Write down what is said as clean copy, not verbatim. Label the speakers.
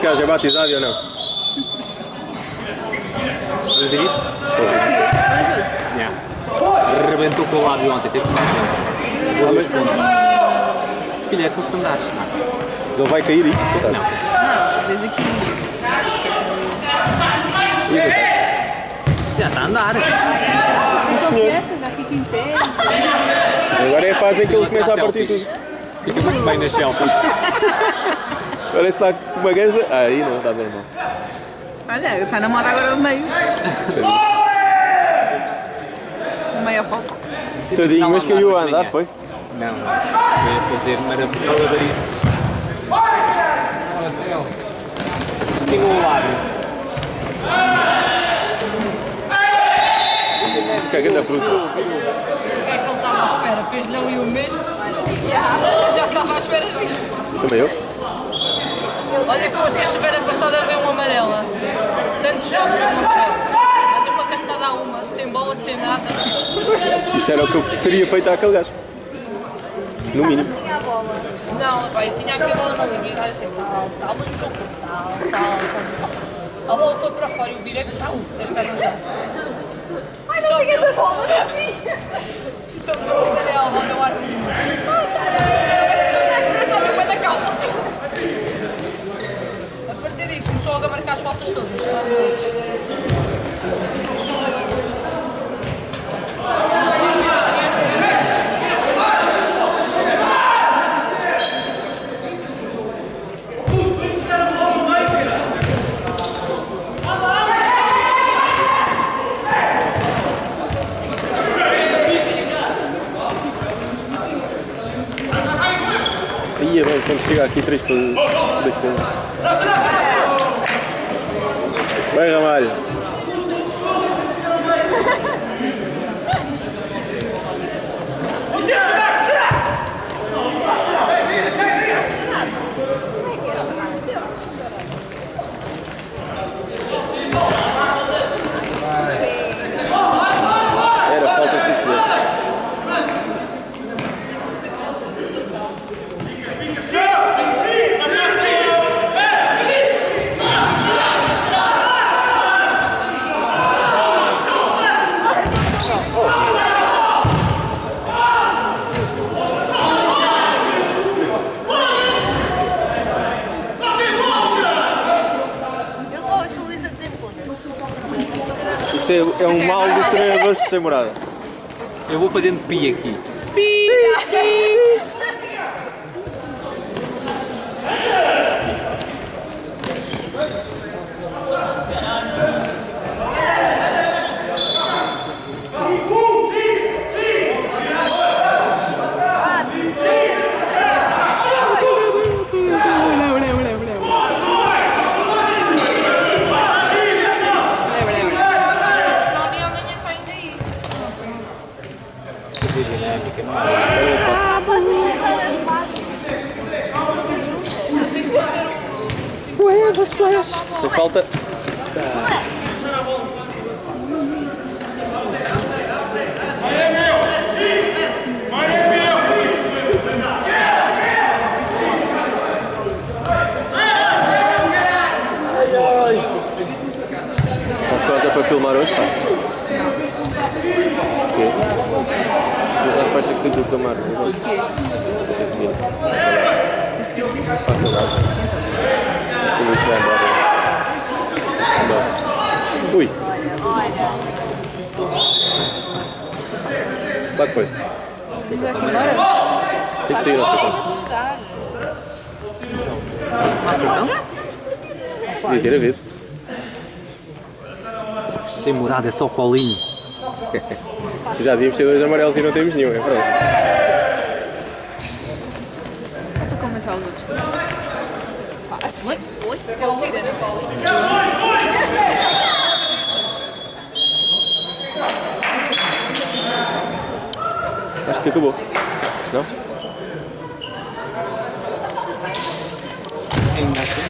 Speaker 1: gajo é batizado ou não?
Speaker 2: Estás a dizer isto? Yeah. Rebentou com o lábio ontem, teve que mais Filha, são standards, não.
Speaker 1: Mas ele vai cair aí?
Speaker 2: Não.
Speaker 3: Não, às aqui.
Speaker 2: Já está a andar.
Speaker 3: Tem confiança, já fica em pé.
Speaker 1: Agora é a fase em que ele começa a partir tudo.
Speaker 2: Fica muito bem nas selfies.
Speaker 1: Parece que está com uma gaja. Ah, aí não está normal.
Speaker 3: Olha, está na moda agora do meio. No meio a foto.
Speaker 1: Tadinho, mas caiu a andar, foi?
Speaker 2: Não, foi a fazer malabaristas. Tem um lábio.
Speaker 1: Que é grande fruta.
Speaker 4: O que é que ele estava à espera? Fez-lhe ali o mesmo? Já estava à espera disso.
Speaker 1: Também eu?
Speaker 4: Olha como se a espera passada veio uma amarela. Tantos jogos veio uma amarela. Tanto uma castada a uma, sem bola, sem nada.
Speaker 1: Isto era o que eu teria feito àquele gajo. No mínimo.
Speaker 4: Não, pai, eu tinha aqui a bola na linha e o gajo assim, tal, mas não, tal. A bola foi para fora e o virei que tal, das pernas já. Ai, não tinha essa bola aqui! Só que eu vou ver a bola no ar. Sai! Tu vais ter só no pé da calma. A partir daí começou logo a marcar as faltas todas.
Speaker 1: Aí é bom, quando chega aqui 3 para daqui. Vai, Ramalho. Era falta sim, senhor.
Speaker 5: Eu só ouço o Luís a dizer foda-se.
Speaker 1: Isso é um mal dos treinadores sem morada.
Speaker 2: Eu vou fazendo pi aqui.
Speaker 4: Senão nem amanhã saem daí.
Speaker 1: Só falta. Está para filmar hoje, sabe? Porquê? Mas acho que vai ser que tem que filmar. Para acabar. Como isso vai embora. Ui! Lá que foi?
Speaker 3: Você já aqui embora?
Speaker 1: Tem que sair, não sei como. Devia ter havido.
Speaker 2: Sem morada, é só colinho.
Speaker 1: Já devíamos ter 2 amarelos e não temos nenhum, é verdade.
Speaker 3: Para começar os outros.
Speaker 4: Oi?
Speaker 1: Acho que acabou. Não?
Speaker 2: Ainda assim.